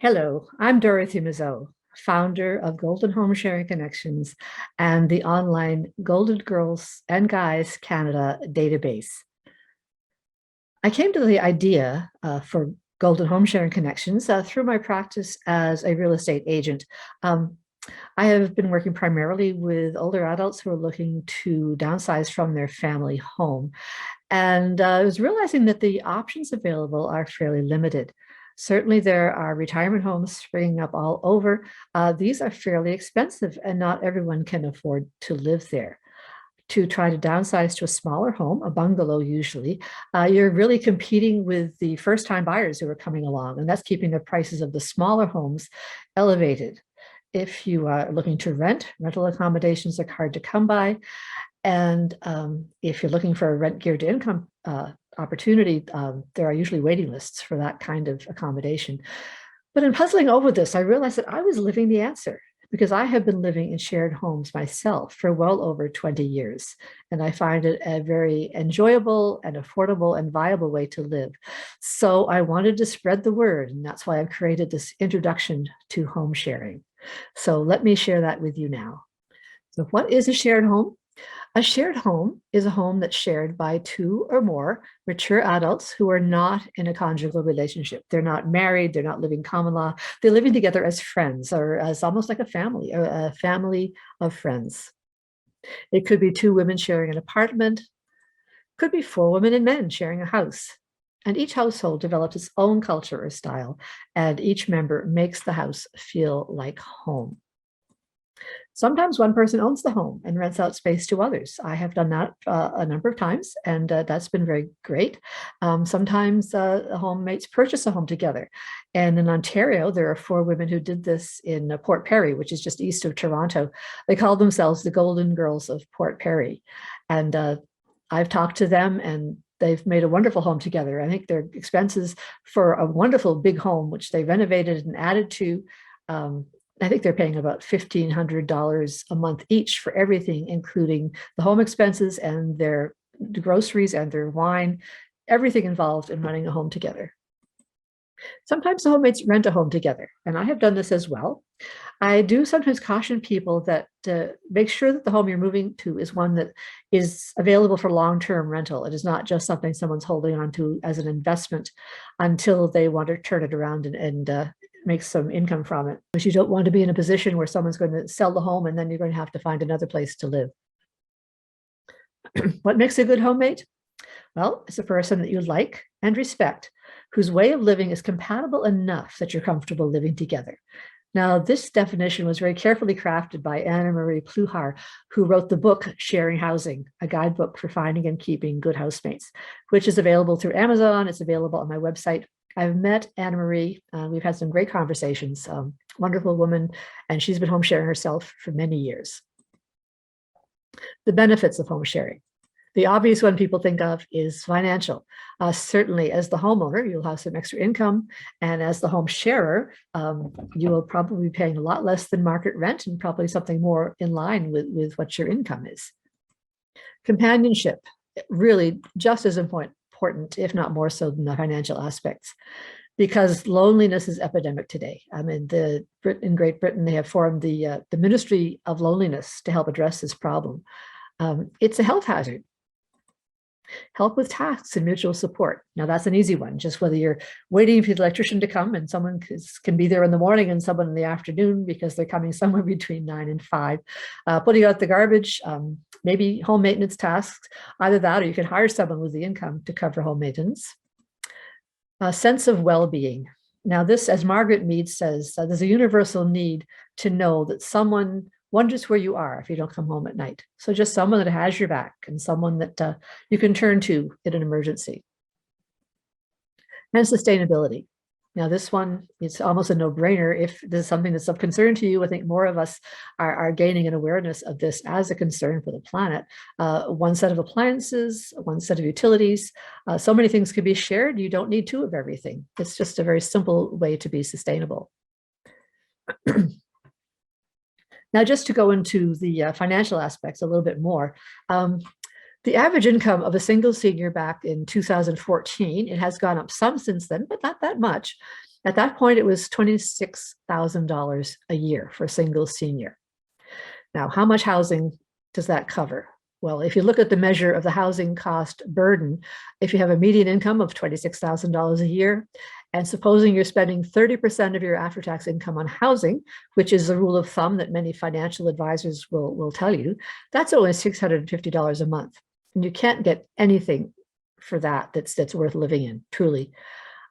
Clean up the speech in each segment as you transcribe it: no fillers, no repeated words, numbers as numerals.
Hello, I'm Dorothy Mazeau, founder of Golden Home Sharing Connections and the online Golden Girls and Guys Canada database. I came to the idea for Golden Home Sharing Connections through my practice as a real estate agent. Um, I have been working primarily with older adults who are looking to downsize from their family home. And I was realizing that the options available are fairly limited. Certainly, there are retirement homes springing up all over. These are fairly expensive, and not everyone can afford to live there. To try to downsize to a smaller home, a bungalow usually, you're really competing with the first-time buyers who are coming along, and that's keeping the prices of the smaller homes elevated. If you are looking to rent, rental accommodations are hard to come by. And if you're looking for a rent geared to income opportunity, there are usually waiting lists for that kind of accommodation. But in puzzling over this, I realized that I was living the answer because I have been living in shared homes myself for well over 20 years. And I find it a very enjoyable and affordable and viable way to live. So I wanted to spread the word, and that's why I've created this introduction to home sharing. So let me share that with you now. So what is a shared home? A shared home is a home that's shared by two or more mature adults who are not in a conjugal relationship. They're not married, they're not living common law, they're living together as friends or as almost like a family of friends. It could be two women sharing an apartment, could be four women and men sharing a house. And each household develops its own culture or style, and each member makes the house feel like home. Sometimes one person owns the home and rents out space to others. I have done that a number of times, and that's been very great. Sometimes homemates purchase a home together. And in Ontario, there are four women who did this in Port Perry, which is just east of Toronto. They call themselves the Golden Girls of Port Perry. And I've talked to them, and they've made a wonderful home together. I think their expenses for a wonderful big home, which they renovated and added to, I think they're paying about $1,500 a month each for everything, including the home expenses and their groceries and their wine, everything involved in running a home together. Sometimes the homemates rent a home together, and I have done this as well. I do sometimes caution people that make sure that the home you're moving to is one that is available for long-term rental. It is not just something someone's holding on to as an investment until they want to turn it around and make some income from it. Because you don't want to be in a position where someone's going to sell the home and then you're going to have to find another place to live. What makes a good homemate? Well, it's a person that you like and respect, whose way of living is compatible enough that you're comfortable living together. Now, this definition was very carefully crafted by Anna Marie Pluhar, who wrote the book Sharing Housing, a guidebook for finding and keeping good housemates, which is available through Amazon. It's available on my website. I've met Anna Marie. We've had some great conversations. Wonderful woman, and she's been home sharing herself for many years. The benefits of home sharing. The obvious one people think of is financial. Certainly, as the homeowner, you'll have some extra income, and as the home sharer, you will probably be paying a lot less than market rent and probably something more in line with what your income is. Companionship, really just as important, if not more so than the financial aspects, because loneliness is epidemic today. I mean, in Great Britain, they have formed the Ministry of Loneliness to help address this problem. It's a health hazard. Help with tasks and mutual support. Now that's an easy one, just whether you're waiting for the electrician to come and someone can be there in the morning and someone in the afternoon because they're coming somewhere between 9 and 5. Putting out the garbage, maybe home maintenance tasks, either that or you can hire someone with the income to cover home maintenance. A sense of well-being. Now this, as Margaret Mead says, there's a universal need to know that someone wonders where you are if you don't come home at night. So just someone that has your back and someone that you can turn to in an emergency. And sustainability. Now this one, it's almost a no-brainer. If this is something that's of concern to you, I think more of us are gaining an awareness of this as a concern for the planet. One set of appliances, one set of utilities, so many things can be shared. You don't need two of everything. It's just a very simple way to be sustainable. Now, just to go into the financial aspects a little bit more, the average income of a single senior back in 2014, it has gone up some since then, but not that much, At that point, it was $26,000 a year for a single senior. Now, how much housing does that cover? Well, if you look at the measure of the housing cost burden, if you have a median income of $26,000 a year, and supposing you're spending 30% of your after-tax income on housing, which is a rule of thumb that many financial advisors will tell you, that's only $650 a month. And you can't get anything for that that's worth living in, truly.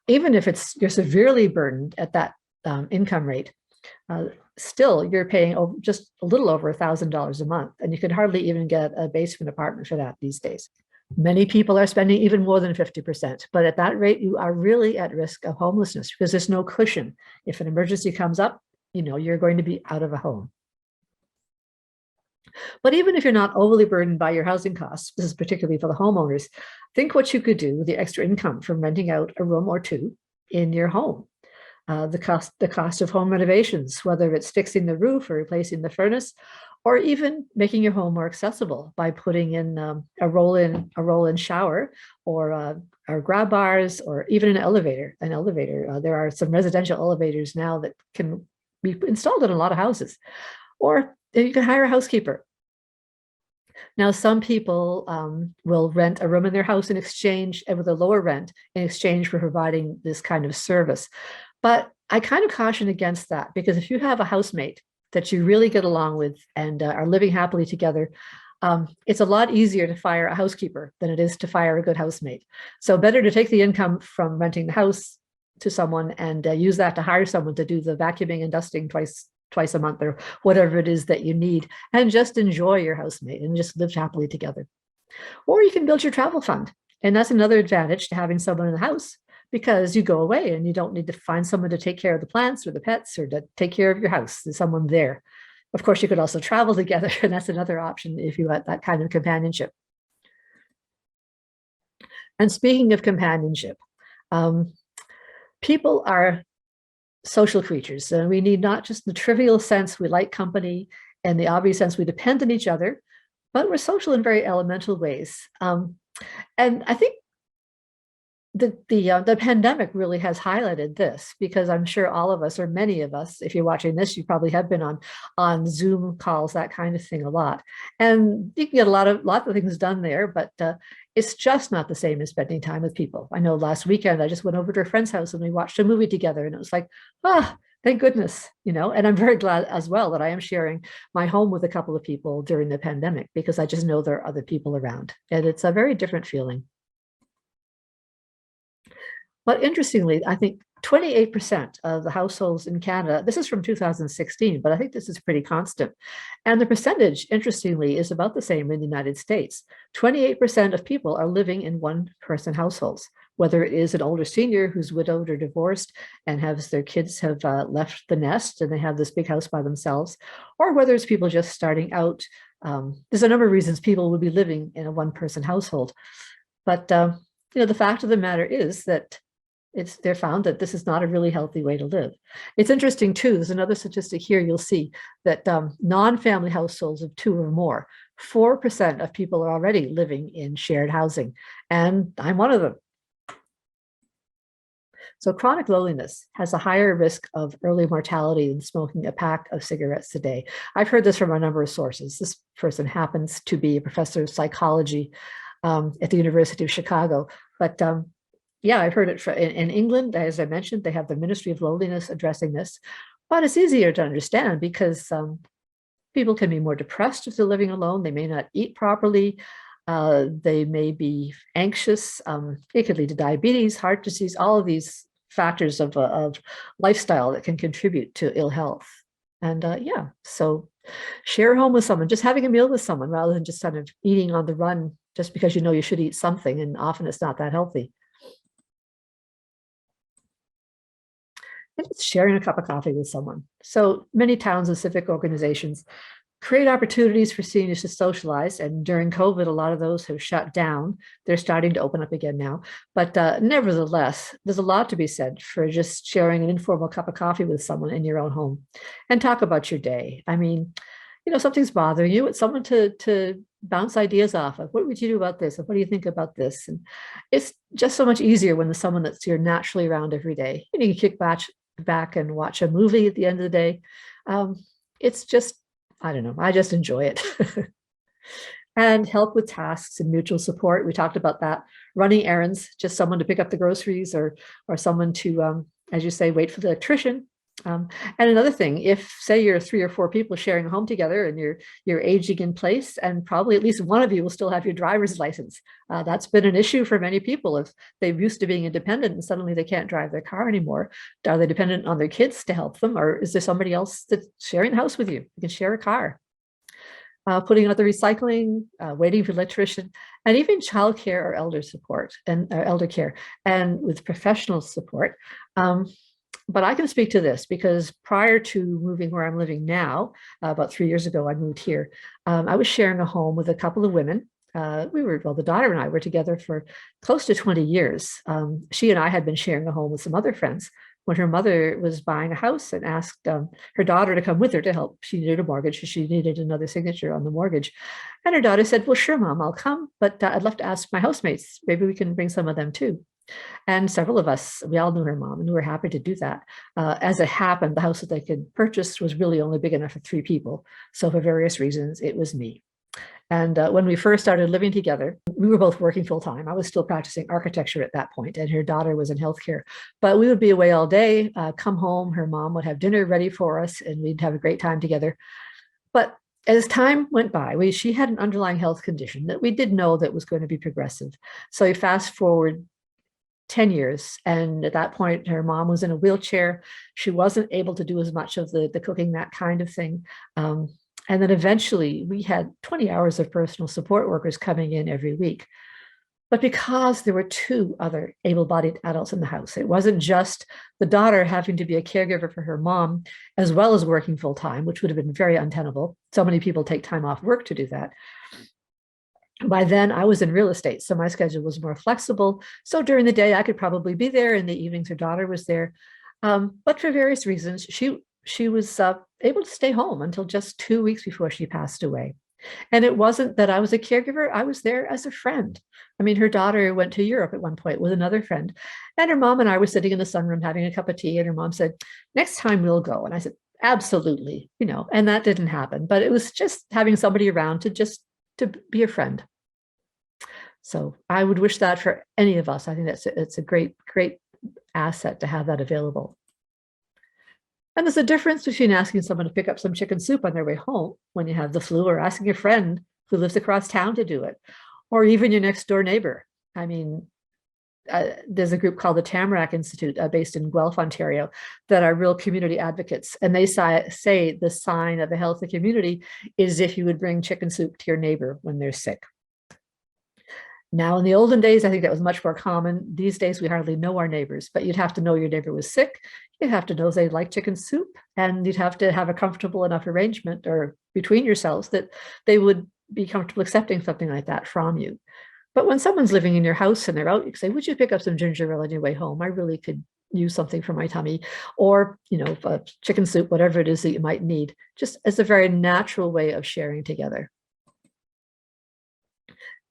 Even if you're severely burdened at that income rate, still you're paying just a little over $1,000 a month, and you can hardly even get a basement apartment for that these days. Many people are spending even more than 50%, but at that rate, you are really at risk of homelessness because there's no cushion. If an emergency comes up, you're going to be out of a home. But even if you're not overly burdened by your housing costs, this is particularly for the homeowners, think what you could do with the extra income from renting out a room or two in your home. The cost of home renovations, whether it's fixing the roof or replacing the furnace, or even making your home more accessible by putting in a roll-in shower, or grab bars, or even an elevator. There are some residential elevators now that can be installed in a lot of houses, or you can hire a housekeeper. Now, some people will rent a room in their house in exchange, and with a lower rent, in exchange for providing this kind of service. But I kind of caution against that, because if you have a housemate that you really get along with and are living happily together, it's a lot easier to fire a housekeeper than it is to fire a good housemate. So better to take the income from renting the house to someone and use that to hire someone to do the vacuuming and dusting twice a month, or whatever it is that you need, and just enjoy your housemate and just live happily together. Or you can build your travel fund. And that's another advantage to having someone in the house, because you go away and you don't need to find someone to take care of the plants or the pets or to take care of your house. There's someone there. Of course, you could also travel together, and that's another option if you want that kind of companionship. And speaking of companionship, people are social creatures, and we need not just the trivial sense we like company and the obvious sense we depend on each other, but we're social in very elemental ways. And I think the pandemic really has highlighted this, because I'm sure all of us, or many of us, if you're watching this, you probably have been on Zoom calls, that kind of thing, a lot. And you can get a lot of things done there, but it's just not the same as spending time with people. I know last weekend I just went over to a friend's house and we watched a movie together, and it was like, thank goodness, and I'm very glad as well that I am sharing my home with a couple of people during the pandemic, because I just know there are other people around, and it's a very different feeling. But interestingly, I think 28% of the households in Canada, this is from 2016, but I think this is pretty constant. And the percentage, interestingly, is about the same in the United States. 28% of people are living in one-person households, whether it is an older senior who's widowed or divorced and has their kids have left the nest and they have this big house by themselves, or whether it's people just starting out. There's a number of reasons people would be living in a one-person household. But the fact of the matter is that they're found that this is not a really healthy way to live. It's interesting too, there's another statistic here you'll see that non-family households of 2 or more, 4% of people are already living in shared housing, and I'm one of them. So chronic loneliness has a higher risk of early mortality than smoking a pack of cigarettes a day. I've heard this from a number of sources. This person happens to be a professor of psychology at the University of Chicago, but yeah, I've heard it in England. As I mentioned, they have the Ministry of Loneliness addressing this, but it's easier to understand because people can be more depressed if they're living alone. They may not eat properly. They may be anxious. It could lead to diabetes, heart disease, all of these factors of lifestyle that can contribute to ill health. And yeah, so share a home with someone, just having a meal with someone rather than just kind of eating on the run just because you know you should eat something, and often it's not that healthy. It's sharing a cup of coffee with someone. So many towns and civic organizations create opportunities for seniors to socialize. And during COVID, a lot of those have shut down. They're starting to open up again now. But nevertheless, there's a lot to be said for just sharing an informal cup of coffee with someone in your own home and talk about your day. I mean, something's bothering you. It's someone to bounce ideas off of. What would you do about this? And what do you think about this? And it's just so much easier when there's someone that's you're naturally around every day. You can kick back and watch a movie at the end of the day. Um, it's just, I don't know, I just enjoy it. And help with tasks and mutual support. We talked about that. Running errands, just someone to pick up the groceries or someone to, as you say, wait for the electrician. And another thing, if say you're 3 or 4 people sharing a home together and you're aging in place, and probably at least one of you will still have your driver's license. That's been an issue for many people. If they're used to being independent and suddenly they can't drive their car anymore, are they dependent on their kids to help them, or is there somebody else that's sharing the house with you? You can share a car. Putting out the recycling, waiting for electrician, and even childcare or elder support and elder care, and with professional support. But I can speak to this because prior to moving where I'm living now, about 3 years ago, I moved here. I was sharing a home with a couple of women. The daughter and I were together for close to 20 years. She and I had been sharing a home with some other friends when her mother was buying a house and asked her daughter to come with her to help. She needed a mortgage. She needed another signature on the mortgage. And her daughter said, well, sure, Mom, I'll come, but I'd love to ask my housemates. Maybe we can bring some of them too. And several of us, we all knew her mom and we were happy to do that. As it happened, the house that they could purchase was really only big enough for 3 people. So for various reasons, it was me. And when we first started living together, we were both working full time. I was still practicing architecture at that point, and her daughter was in healthcare. But we would be away all day, come home, her mom would have dinner ready for us, and we'd have a great time together. But as time went by, she had an underlying health condition that we did know that was going to be progressive. So you fast forward 10 years. And at that point, her mom was in a wheelchair. She wasn't able to do as much of the cooking, that kind of thing. And then eventually we had 20 hours of personal support workers coming in every week. But because there were 2 other able-bodied adults in the house, it wasn't just the daughter having to be a caregiver for her mom, as well as working full-time, which would have been very untenable. So many people take time off work to do that. By then I was in real estate, so my schedule was more flexible. So during the day I could probably be there, in the evenings her daughter was there. But for various reasons, she was able to stay home until just 2 weeks before she passed away. And it wasn't that I was a caregiver, I was there as a friend. I mean, her daughter went to Europe at one point with another friend, and her mom and I were sitting in the sunroom having a cup of tea, and her mom said, next time we'll go. And I said, absolutely, and that didn't happen. But it was just having somebody around to be a friend. So I would wish that for any of us. I think it's a great asset to have that available. And there's a difference between asking someone to pick up some chicken soup on their way home when you have the flu, or asking a friend who lives across town to do it, or even your next door neighbor. I mean, there's a group called the Tamarack Institute based in Guelph, Ontario, that are real community advocates. And they say the sign of a healthy community is if you would bring chicken soup to your neighbor when they're sick. Now, in the olden days, I think that was much more common. These days, we hardly know our neighbors, but you'd have to know your neighbor was sick. You'd have to know they like chicken soup, and you'd have to have a comfortable enough arrangement or between yourselves that they would be comfortable accepting something like that from you. But when someone's living in your house and they're out, you say, would you pick up some ginger ale on your way home? I really could use something for my tummy, or, chicken soup, whatever it is that you might need, just as a very natural way of sharing together.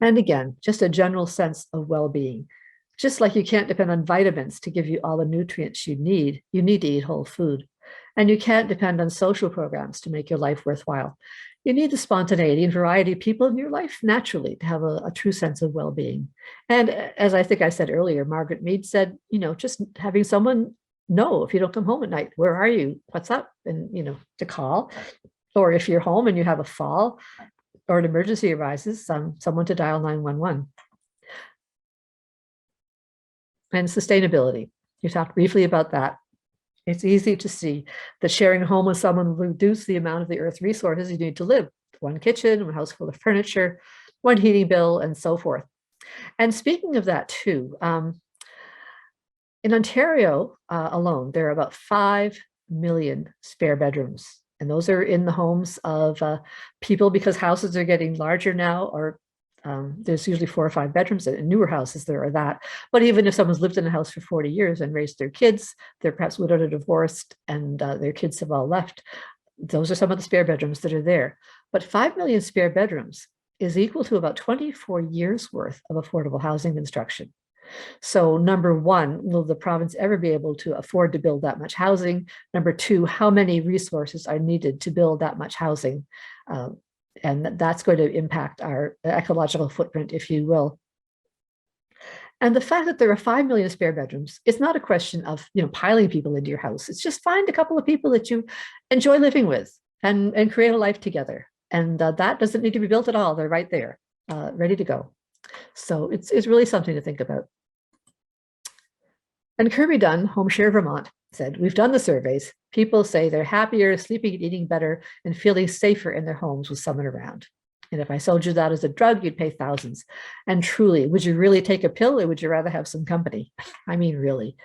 And again, just a general sense of well-being. Just like you can't depend on vitamins to give you all the nutrients you need to eat whole food. And you can't depend on social programs to make your life worthwhile. You need the spontaneity and variety of people in your life naturally to have a true sense of well-being. And as I think I said earlier, Margaret Mead said, just having someone know if you don't come home at night, where are you? What's up? And, to call. Or if you're home and you have a fall, or an emergency arises, someone to dial 911. And sustainability. You talked briefly about that. It's easy to see that sharing a home with someone will reduce the amount of the earth's resources you need to live. One kitchen, one house full of furniture, one heating bill, and so forth. And speaking of that too, in Ontario alone, there are about 5 million spare bedrooms. And those are in the homes of people, because houses are getting larger now, or there's usually 4 or 5 bedrooms. In newer houses, there are that. But even if someone's lived in a house for 40 years and raised their kids, they're perhaps widowed or divorced, and their kids have all left, those are some of the spare bedrooms that are there. But 5 million spare bedrooms is equal to about 24 years worth of affordable housing construction. So number one, will the province ever be able to afford to build that much housing? Number two, how many resources are needed to build that much housing? And that's going to impact our ecological footprint, if you will. And the fact that there are 5 million spare bedrooms, it's not a question of piling people into your house. It's just find a couple of people that you enjoy living with and create a life together. And that doesn't need to be built at all. They're right there, ready to go. So it's really something to think about. And Kirby Dunn, Home Share Vermont, said, we've done the surveys. People say they're happier, sleeping and eating better, and feeling safer in their homes with someone around. And if I sold you that as a drug, you'd pay thousands. And truly, would you really take a pill or would you rather have some company? I mean, really.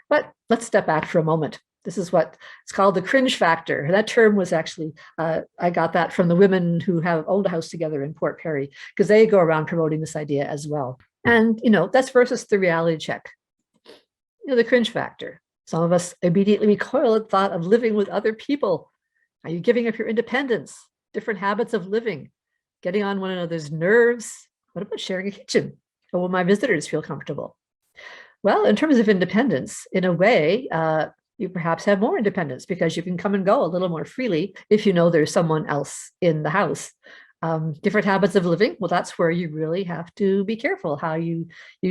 But let's step back for a moment. This is what it's called the cringe factor. That term was actually, I got that from the women who have owned a house together in Port Perry, because they go around promoting this idea as well. And, that's versus the reality check, the cringe factor. Some of us immediately recoil at thought of living with other people. Are you giving up your independence, different habits of living, getting on one another's nerves? What about sharing a kitchen? Or will my visitors feel comfortable? Well, in terms of independence, in a way, you perhaps have more independence because you can come and go a little more freely if you know there's someone else in the house. Different habits of living, well, that's where you really have to be careful how you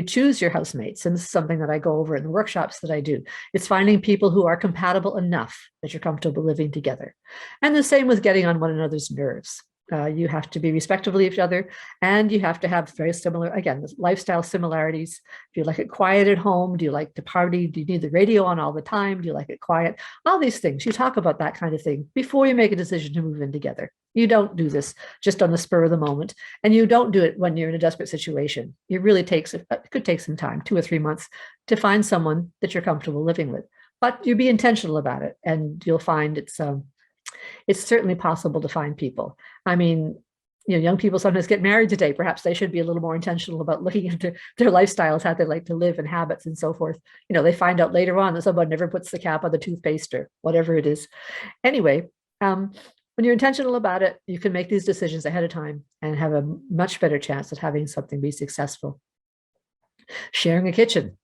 choose your housemates. And this is something that I go over in the workshops that I do. It's finding people who are compatible enough that you're comfortable living together. And the same with getting on one another's nerves. You have to be respectful of each other, and you have to have very similar, again, lifestyle similarities. Do you like it quiet at home? Do you like to party? Do you need the radio on all the time? Do you like it quiet? All these things. You talk about that kind of thing before you make a decision to move in together. You don't do this just on the spur of the moment, and you don't do it when you're in a desperate situation. It really could take some time, 2 or 3 months, to find someone that you're comfortable living with. But you be intentional about it, and you'll find it's certainly possible to find people. I mean, young people sometimes get married today. Perhaps they should be a little more intentional about looking into their lifestyles, how they like to live and habits and so forth. They find out later on that someone never puts the cap on the toothpaste or whatever it is. Anyway, when you're intentional about it, you can make these decisions ahead of time and have a much better chance of having something be successful. Sharing a kitchen.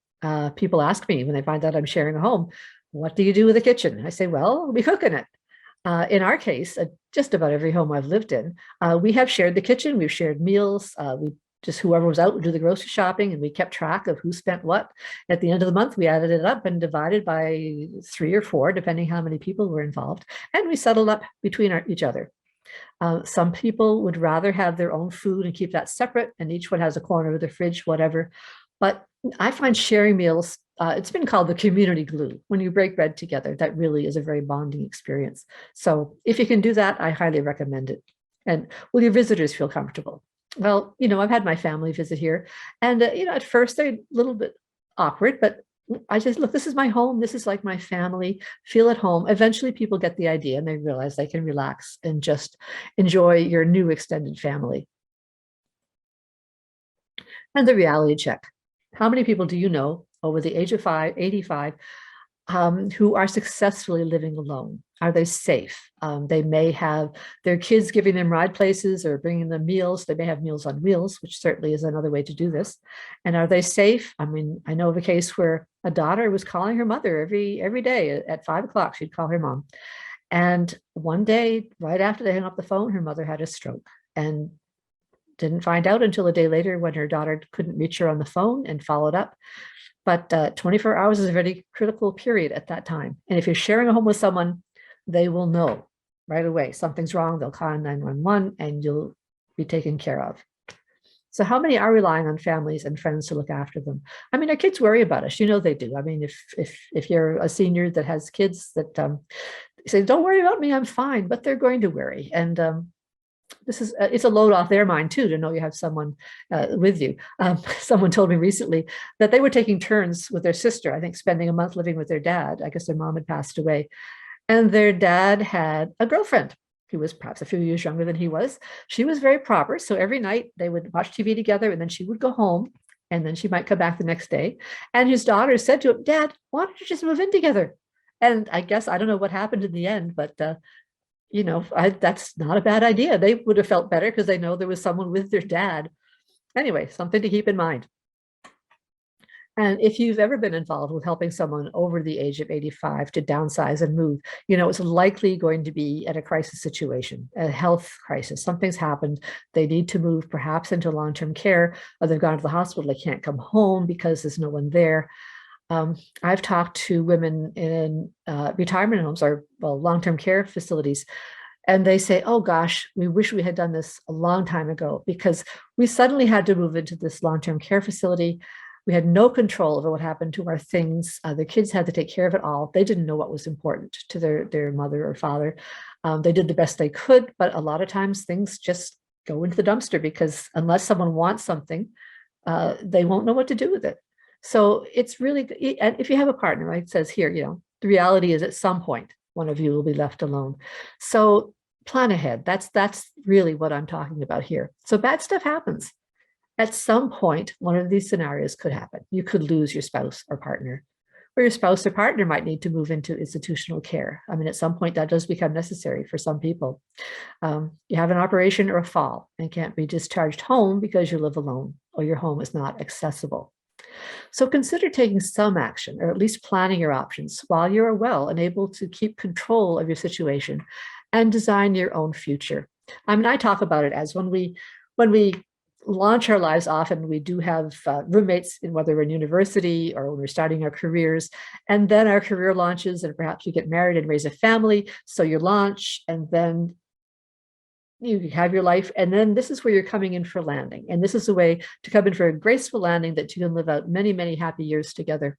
People ask me when they find out I'm sharing a home, what do you do with a kitchen? I say, well, we cook in it. In our case, just about every home I've lived in, we have shared the kitchen. We've shared meals. We just, whoever was out would do the grocery shopping, and we kept track of who spent what. At the end of the month, we added it up and divided by 3 or 4, depending how many people were involved, and we settled up between each other. Some people would rather have their own food and keep that separate, and each one has a corner of the fridge, whatever. But I find sharing meals, it's been called the community glue. When you break bread together, that really is a very bonding experience. So if you can do that, I highly recommend it. And will your visitors feel comfortable? Well, I've had my family visit here, and at first they're a little bit awkward, but I just, look, this is my home. This is like my family. Feel at home. Eventually people get the idea and they realize they can relax and just enjoy your new extended family. And the reality check. How many people do you know over the age of 85 who are successfully living alone? Are they safe? They may have their kids giving them ride places or bringing them meals. They may have meals on wheels, which certainly is another way to do this. And are they safe? I mean, I know of a case where a daughter was calling her mother every day at 5 o'clock. She'd call her mom. And one day, right after they hung up the phone, her mother had a stroke and didn't find out until a day later when her daughter couldn't reach her on the phone and followed up. But 24 hours is a very critical period at that time. And if you're sharing a home with someone, they will know right away something's wrong. They'll call 911 and you'll be taken care of. So how many are relying on families and friends to look after them? I mean, our kids worry about us. They do. I mean, if you're a senior that has kids that say, don't worry about me, I'm fine, but they're going to worry. And it's a load off their mind too, to know you have someone with you. Someone told me recently that they were taking turns with their sister, I think spending a month living with their dad. I guess their mom had passed away. And their dad had a girlfriend who was perhaps a few years younger than he was. She was very proper. So every night they would watch TV together, and then she would go home, and then she might come back the next day. And his daughter said to him, Dad, why don't you just move in together? And I guess, I don't know what happened in the end, but That's not a bad idea. They would have felt better because they know there was someone with their dad. Anyway, something to keep in mind. And if you've ever been involved with helping someone over the age of 85 to downsize and move, it's likely going to be at a crisis situation, a health crisis. Something's happened. They need to move perhaps into long-term care, or they've gone to the hospital. They can't come home because there's no one there. I've talked to women in retirement homes or long-term care facilities, and they say, oh gosh, we wish we had done this a long time ago because we suddenly had to move into this long-term care facility. We had no control over what happened to our things. The kids had to take care of it all. They didn't know what was important to their mother or father. They did the best they could, but a lot of times things just go into the dumpster because unless someone wants something, they won't know what to do with it. So it's really, and if you have a partner, like it says here, the reality is at some point, one of you will be left alone. So plan ahead. That's really what I'm talking about here. So bad stuff happens. At some point, one of these scenarios could happen. You could lose your spouse or partner, or your spouse or partner might need to move into institutional care. I mean, at some point that does become necessary for some people. You have an operation or a fall and can't be discharged home because you live alone or your home is not accessible. So consider taking some action, or at least planning your options while you're well and able to keep control of your situation and design your own future. I mean, I talk about it as when we launch our lives, often we do have roommates, whether we're in university or when we're starting our careers, and then our career launches and perhaps you get married and raise a family. So you launch and then you have your life, and then this is where you're coming in for landing. And this is a way to come in for a graceful landing that you can live out many, many happy years together.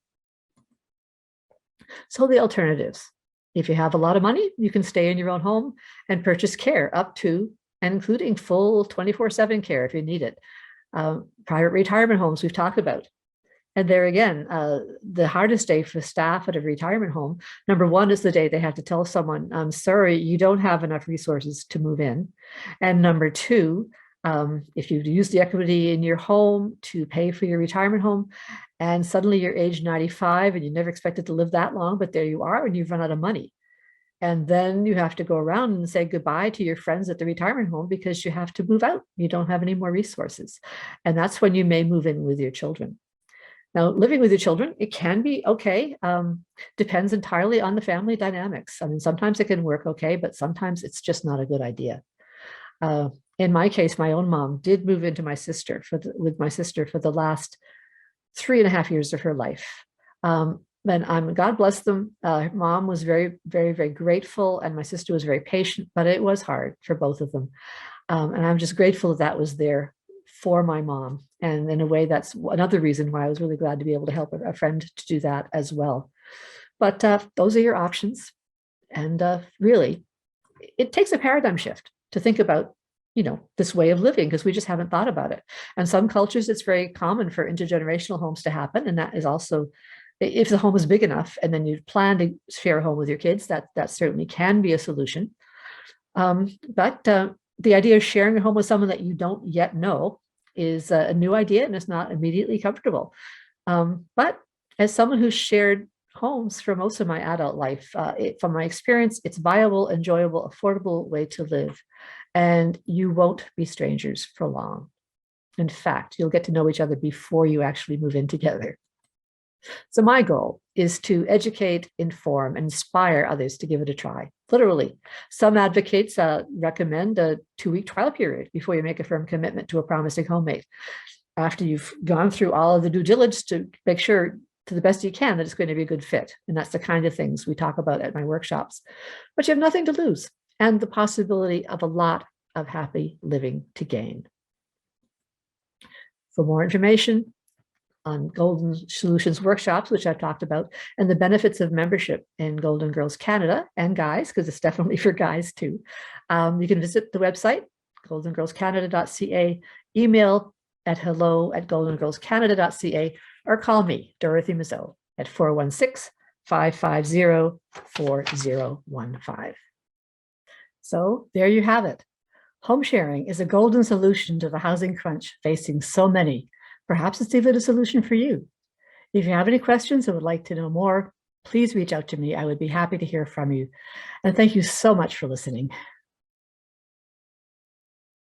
So the alternatives: if you have a lot of money, you can stay in your own home and purchase care up to and including full 24/7 care if you need it. Private retirement homes we've talked about. And there again, the hardest day for staff at a retirement home, number one, is the day they have to tell someone, I'm sorry, you don't have enough resources to move in. And number two, if you've used the equity in your home to pay for your retirement home, and suddenly you're age 95 and you never expected to live that long, but there you are and you've run out of money. And then you have to go around and say goodbye to your friends at the retirement home because you have to move out. You don't have any more resources. And that's when you may move in with your children. Now, living with your children, it can be okay. Depends entirely on the family dynamics. I mean, sometimes it can work okay, but sometimes it's just not a good idea. In my case, my own mom did move into with my sister for the last 3.5 years of her life. And God bless them. Mom was very, very, very grateful, and my sister was very patient, but it was hard for both of them. And I'm just grateful that was there for my mom. And in a way, that's another reason why I was really glad to be able to help a friend to do that as well. But those are your options. And really, it takes a paradigm shift to think about, this way of living, because we just haven't thought about it. And some cultures, it's very common for intergenerational homes to happen. And that is also, if the home is big enough and then you plan to share a home with your kids, that certainly can be a solution. But the idea of sharing a home with someone that you don't yet know is a new idea, and it's not immediately comfortable. But as someone who's shared homes for most of my adult life, from my experience, it's viable, enjoyable, affordable way to live. And you won't be strangers for long. In fact, you'll get to know each other before you actually move in together. So my goal is to educate, inform, and inspire others to give it a try. Literally, some advocates recommend a 2-week trial period before you make a firm commitment to a promising homemate. After you've gone through all of the due diligence to make sure to the best you can that it's going to be a good fit. And that's the kind of things we talk about at my workshops. But you have nothing to lose and the possibility of a lot of happy living to gain. For more information on Golden Solutions workshops, which I've talked about, and the benefits of membership in Golden Girls Canada, and guys, because it's definitely for guys too, you can visit the website, goldengirlscanada.ca, email at hello@goldengirlscanada.ca, or call me, Dorothy Mazeau, at 416-550-4015. So there you have it. Home sharing is a golden solution to the housing crunch facing so many. Perhaps it's even a solution for you. If you have any questions or would like to know more, please reach out to me. I would be happy to hear from you. And thank you so much for listening.